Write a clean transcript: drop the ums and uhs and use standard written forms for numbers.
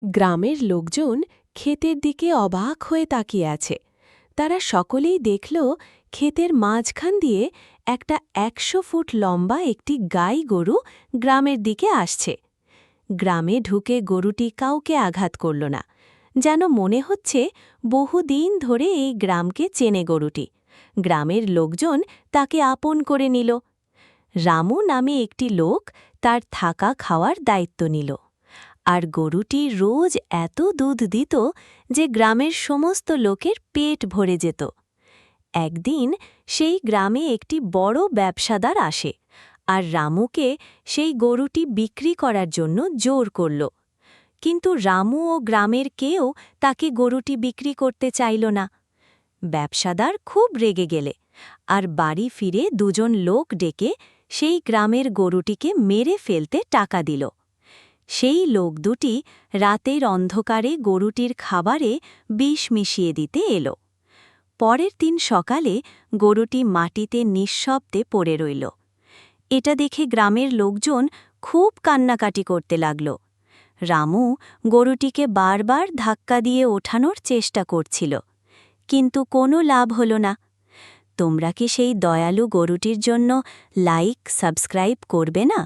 গ্রামের লোকজন ক্ষেতের দিকে অবাক হয়ে তাকিয়ে আছে। তারা সকলেই দেখল ক্ষেতের মাঝখান দিয়ে একটা ১০০ ফুট লম্বা একটি গাই গরু গ্রামের দিকে আসছে। গ্রামে ঢুকে গরুটি কাউকে আঘাত করল না, যেন মনে হচ্ছে বহুদিন ধরে এই গ্রামকে চেনে গরুটি। গ্রামের লোকজন তাকে আপন করে নিল। রামু নামে একটি লোক তার থাকা খাওয়ার দায়িত্ব নিল। আর গরুটি রোজ এত দুধ দিত যে গ্রামের সমস্ত লোকের পেট ভরে যেত। একদিন সেই গ্রামে একটি বড় ব্যবসাদার আসে, আর রামুকে সেই গরুটি বিক্রি করার জন্য জোর করল। কিন্তু রামু ও গ্রামের কেউ তাকে গরুটি বিক্রি করতে চাইল না। ব্যবসাদার খুব রেগে গেলে আর বাড়ি ফিরে দুজন লোক ডেকে সেই গ্রামের গরুটিকে মেরে ফেলতে টাকা দিল। সেই লোক দুটি রাতের অন্ধকারে গরুটির খাবারে বিষ মিশিয়ে দিতে এলো। পরের দিন সকালে গরুটি মাটিতে নিঃশব্দে পড়ে রইল। এটা দেখে গ্রামের লোকজন খুব কান্নাকাটি করতে লাগল। রামু গরুটিকে বারবার ধাক্কা দিয়ে ওঠানোর চেষ্টা করছিল, কিন্তু কোনো লাভ হল না। তোমরা কি সেই দয়ালু গরুটির জন্য লাইক, সাবস্ক্রাইব করবে না?